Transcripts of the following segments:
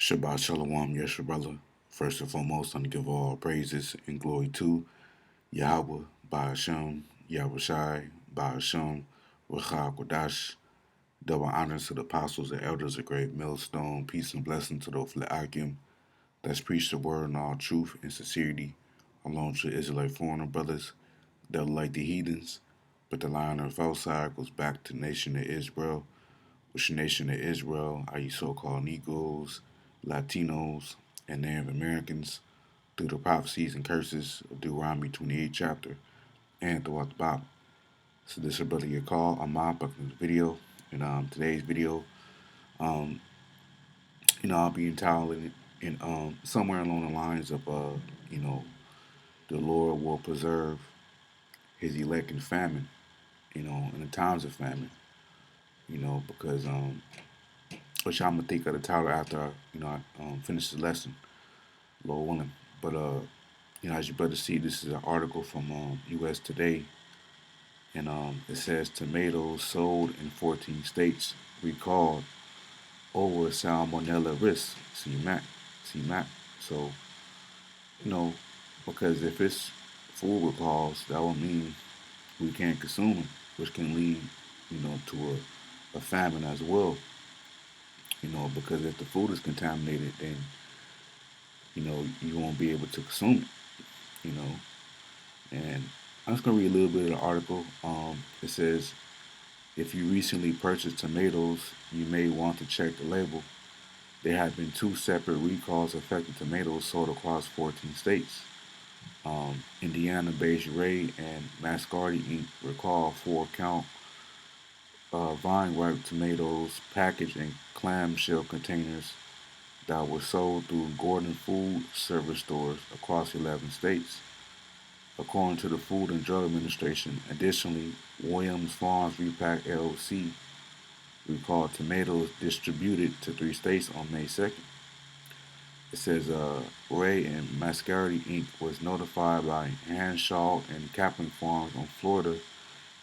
Shabbat Shalom, Yeshabella. First and foremost, I'm to give all praises and glory to Yahweh, Ba'ashem, Yahweh Shai, Ba'ashem, Rachah Kodash. Double honors to the apostles and elders of Great Millstone. Peace and blessing to those Akim that's preached the word in all truth and sincerity, along to Israelite foreigner brothers that are like the heathens. But the line of outside goes back to the nation of Israel, which the nation of Israel are you so-called Negroes, Latinos, and Native Americans through the prophecies and curses of Deuteronomy 28 chapter and throughout the Bible. So this is your brother your call. I'm Mob back in the video. And today's video, um, I'll be entitled in somewhere along the lines of you know, the Lord will preserve his elect in famine, in the times of famine, because which I'm gonna think of the title after I finish the lesson, Lord willing. But as you better see, this is an article from U.S. Today, and it says tomatoes sold in 14 states recalled over salmonella risk. See Mac. So you know, because if it's food recalls, that will mean we can't consume it, which can lead, to a famine as well. Because if the food is contaminated, then you won't be able to consume it. And I'm just gonna read a little bit of the article. It says, if you recently purchased tomatoes, you may want to check the label. There have been two separate recalls affecting tomatoes sold across 14 states. Indiana-based Ray and Mascardi Inc. recall 4-count vine ripe tomatoes packaged in clamshell containers that were sold through Gordon food service stores across 11 states. According to the Food and Drug Administration, additionally, Williams Farms Repack LLC recalled tomatoes distributed to 3 states on May 2nd. It says Ray and Mascardi Inc. was notified by Hanshaw and Kaplan Farms on Florida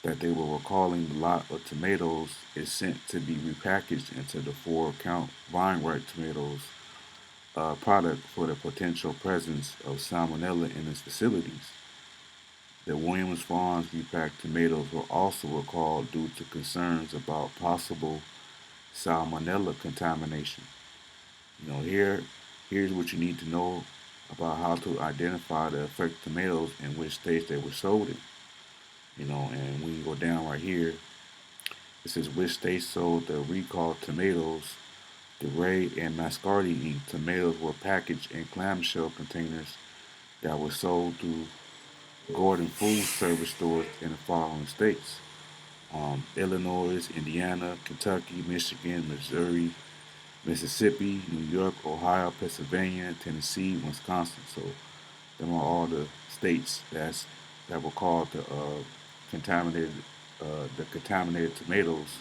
that they were recalling the lot of tomatoes is sent to be repackaged into the 4-count vine ripe tomatoes product for the potential presence of salmonella in its facilities. The Williams Farms repacked tomatoes were also recalled due to concerns about possible salmonella contamination. Here's what you need to know about how to identify the affected tomatoes and which states they were sold in. And when you go down right here, it says which states sold the recalled tomatoes. The Ray and Mascardi Inc. tomatoes were packaged in clamshell containers that were sold through Gordon food service stores in the following states: Illinois, Indiana, Kentucky, Michigan, Missouri, Mississippi, New York, Ohio, Pennsylvania, Tennessee, Wisconsin. So them are all the states that were called contaminated the contaminated tomatoes.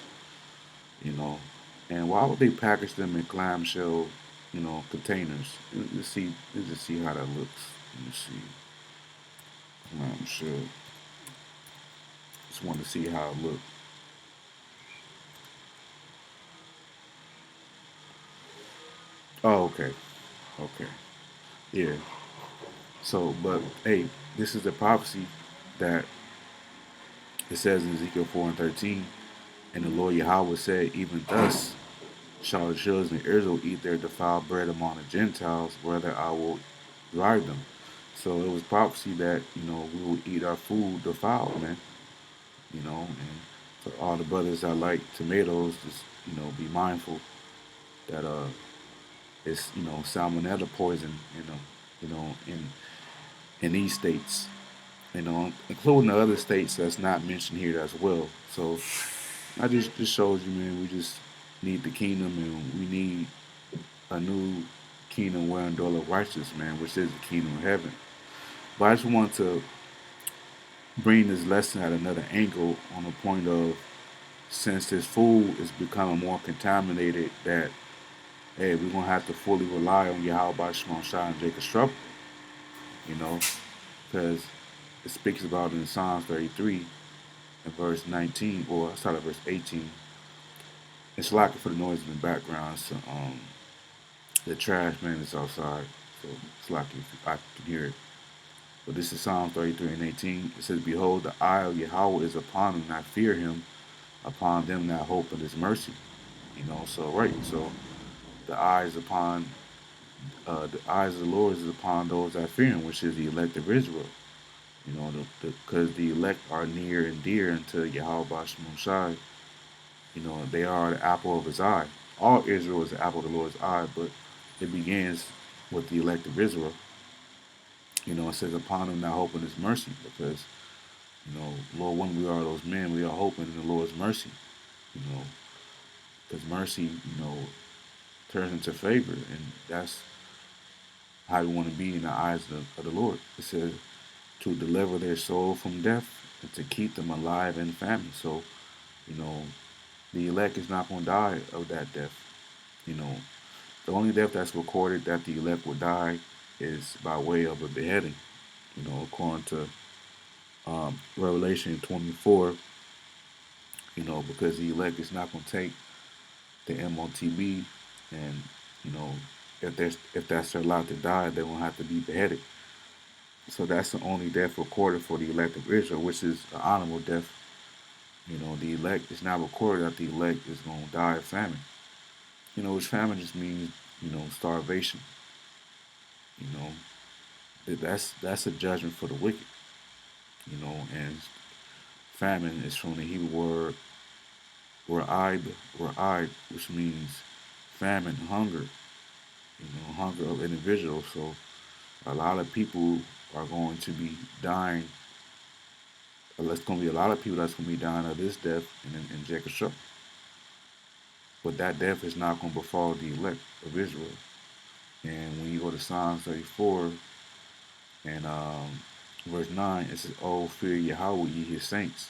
You know, and why would they package them in clamshell, containers? Let's just see how that looks. Let me see. Clamshell. Just want to see how it looks. Oh, okay, okay, yeah. So, but hey, this is the prophecy that it says in Ezekiel 4:13, and the Lord Yahweh said, even thus shall the children of Israel eat their defiled bread among the Gentiles, whether I will drive them. So it was prophecy that, we will eat our food defiled, man. And for all the brothers that like tomatoes, just, be mindful that it's, salmonella poison, in these states, including the other states that's not mentioned here as well. So I just shows you, man, we just need the kingdom, and we need a new kingdom wherein dwelleth righteousness, man, which is the kingdom of heaven. But I just want to bring this lesson at another angle on the point of, since this food is becoming more contaminated, that hey, we're gonna have to fully rely on Yahweh Shimon Shai and Jacob's trouble, you know, because it speaks about in Psalms 33 and verse 19, or I start verse 18. It's like for the noise in the background. So The trash man is outside, so it's like if I can hear it. But this is Psalm 33 and 18. It says, "Behold, the eye of Yahweh is upon them that fear him, upon them that hope in his mercy." So right. So the eyes upon the eyes of the Lord is upon those that fear him, which is the elect of Israel. Because the elect are near and dear unto Yahweh Shai. They are the apple of his eye. All Israel is the apple of the Lord's eye, but it begins with the elect of Israel. It says, "Upon them that hope in his mercy," because, Lord, when we are those men, we are hoping in the Lord's mercy, you know, because mercy, turns into favor, and that's how we want to be in the eyes of the Lord. It says, to deliver their soul from death and to keep them alive in famine. So, you know, the elect is not going to die of that death. You know, the only death that's recorded that the elect will die is by way of a beheading. According to Revelation 24, because the elect is not going to take the MOTB, and you know, if that's their lot to die, they're going to have to be beheaded. So that's the only death recorded for the elect of Israel, which is an honorable death. The elect is not recorded that the elect is going to die of famine. Which famine just means, starvation. You know, that's a judgment for the wicked. And famine is from the Hebrew word ra'id, which means famine, hunger. Hunger of individuals. So a lot of people are going to be dying. There's going to be a lot of people that's going to be dying of this death in Jacob's trouble. But that death is not going to befall the elect of Israel. And when you go to Psalms 34 and verse 9, it says, "Oh, fear Yahweh, ye his saints,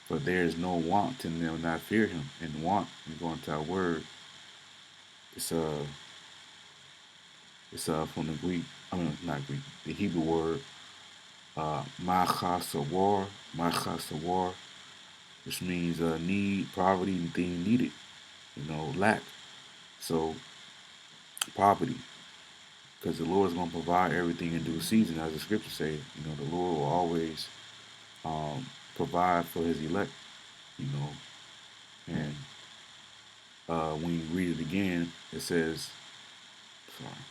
for there is no want in them that fear him." And want, you go into our word, it's from the Greek, I mean, not Greek, the Hebrew word, machasawar, machasawar, which means need, poverty, and thing needed, lack. So, poverty, because the Lord is going to provide everything in due season, as the scripture says. The Lord will always provide for his elect, you know. And when you read it again, it says, sorry,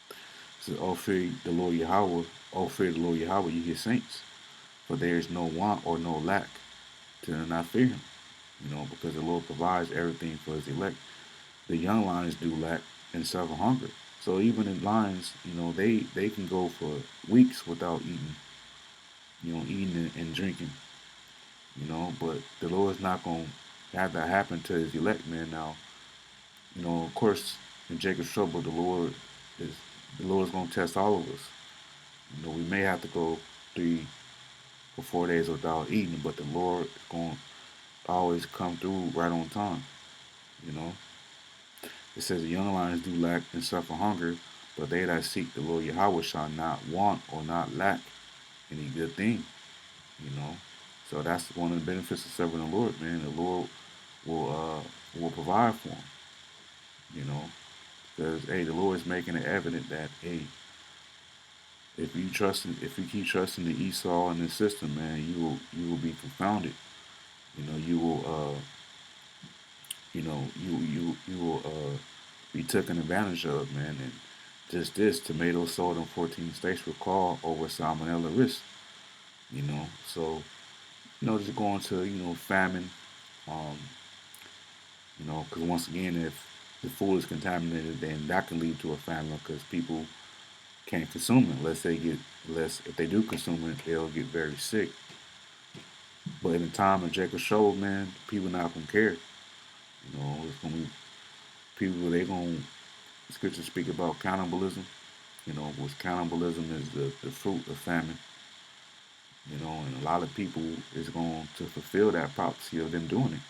it says, "Oh, fear the Lord Yahweh, oh, fear the Lord Yahweh, ye his saints, for there is no want or no lack to not fear him." Because the Lord provides everything for his elect. The young lions do lack and suffer hunger. So even in lions, they can go for weeks without eating, eating and drinking, but the Lord's not going to have that happen to his elect, man. Now, of course, in Jacob's trouble, is the Lord's going to test all of us. We may have to go 3 or 4 days without eating, but the Lord is going to always come through right on time. You know, it says the young lions do lack and suffer hunger, but they that seek the Lord Yahweh shall not want or not lack any good thing. You know, so that's one of the benefits of serving the Lord, man. The Lord will provide for them. You know, because hey, the Lord is making it evident that hey, if you keep trusting the Esau and the system, man, you will be confounded. You will you will be taken advantage of, man. And just this, tomatoes sold in 14 states recall over salmonella risk. So just going to famine. Um, because once again, if the food is contaminated, then that can lead to a famine because people can't consume it unless they get less. If they do consume it, they'll get very sick. But in the time of Jacob showed, man, people not gonna care. It's gonna be people. They gonna scripture speak about cannibalism. Which cannibalism is the fruit of famine. And a lot of people is going to fulfill that prophecy of them doing it,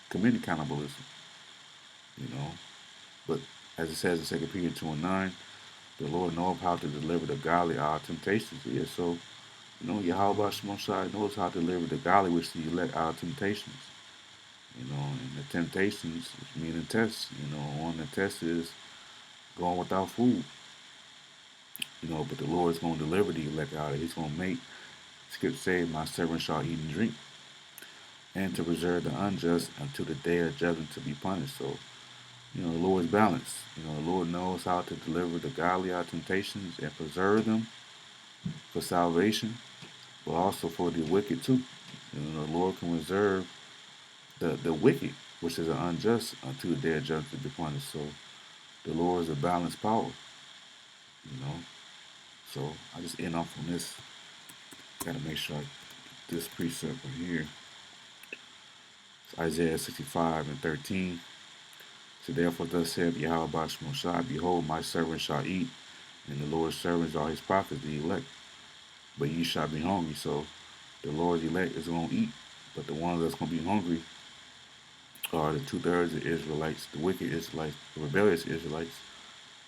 committing cannibalism. You know, but as it says in 2 Peter 2:9, the Lord knoweth how to deliver the godly out of temptations. Yeah, so Yahweh Shemashai knows how to deliver the godly which the elect out of temptations. And the temptations, meaning tests. One of the tests is going without food. But the Lord is going to deliver the elect out. He's going to make, Skip say, my servant shall eat and drink, and to preserve the unjust until the day of judgment to be punished. So, the Lord's balance. The Lord knows how to deliver the godly out of temptations and preserve them for salvation, but also for the wicked too. The Lord can reserve the wicked, which is an unjust, until the day of judgment to be punished. So the Lord is a balanced power, you know. So I just end off on this. Gotta make sure this precept right here. It's Isaiah 65:13. So therefore thus saith Yahweh Bashmoshai, behold, my servant shall eat, and the Lord's servants are his prophets, the elect. But ye shall be hungry. So the Lord's elect is going to eat. But the ones that's going to be hungry are the 2/3 of Israelites, the wicked Israelites, the rebellious Israelites,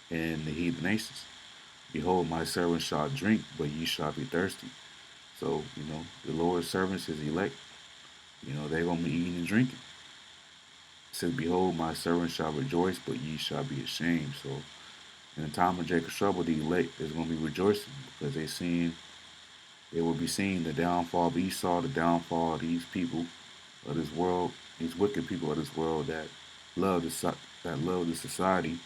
and the heathen nations. Behold, my servants shall drink, but ye shall be thirsty. So, the Lord's servants, his elect, they're going to be eating and drinking. It says, behold, my servants shall rejoice, but ye shall be ashamed. So, in the time of Jacob's trouble, the elect is going to be rejoicing because they will be seeing the downfall of Esau, the downfall of these people of this world, these wicked people of this world that love this society,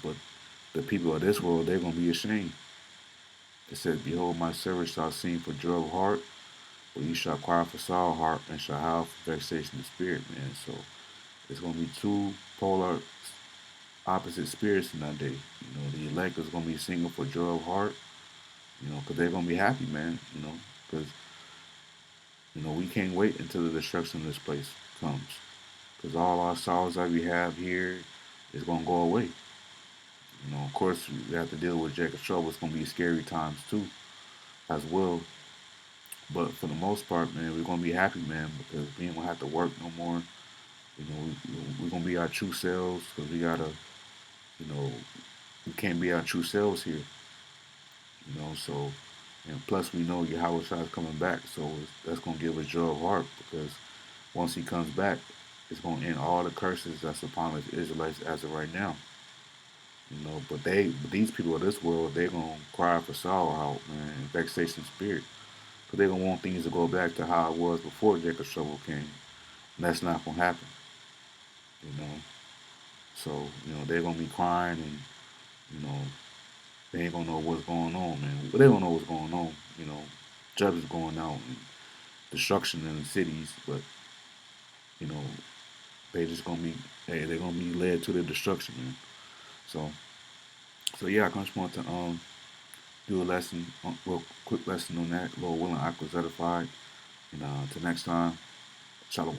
but the people of this world, they're gonna be ashamed. It says, behold, my servant shall sing for joy of heart, but you shall cry for sorrow of heart and shall have vexation of spirit, man. So it's gonna be two polar opposite spirits in that day. The elect is gonna be singing for joy of heart, because they're gonna be happy, man, because we can't wait until the destruction of this place comes. Because all our sorrows that we have here is going to go away. Of course, we have to deal with Jacob's trouble. It's going to be scary times too, as well. But for the most part, man, we're going to be happy, man, because we ain't going to have to work no more. We're going to be our true selves because we got to, you know, we can't be our true selves here. So, and plus we know Yahweh Shai is coming back. So that's going to give us joy of heart because once he comes back, it's going to end all the curses that's upon the Israelites as of right now. But these people of this world, they're gonna cry for sorrow out, man, and vexation spirit, because they're gonna want things to go back to how it was before Jacob's trouble came, and that's not gonna happen, you know. So they're gonna be crying, and you know they ain't gonna know what's going on, man. But they don't know what's going on, judges going out and destruction in the cities, but you know they just gonna be, hey, they're gonna be led to their destruction, man. So yeah, I just want to do a lesson, real quick lesson on that. Lord willing, I was edified. And until next time, shalom.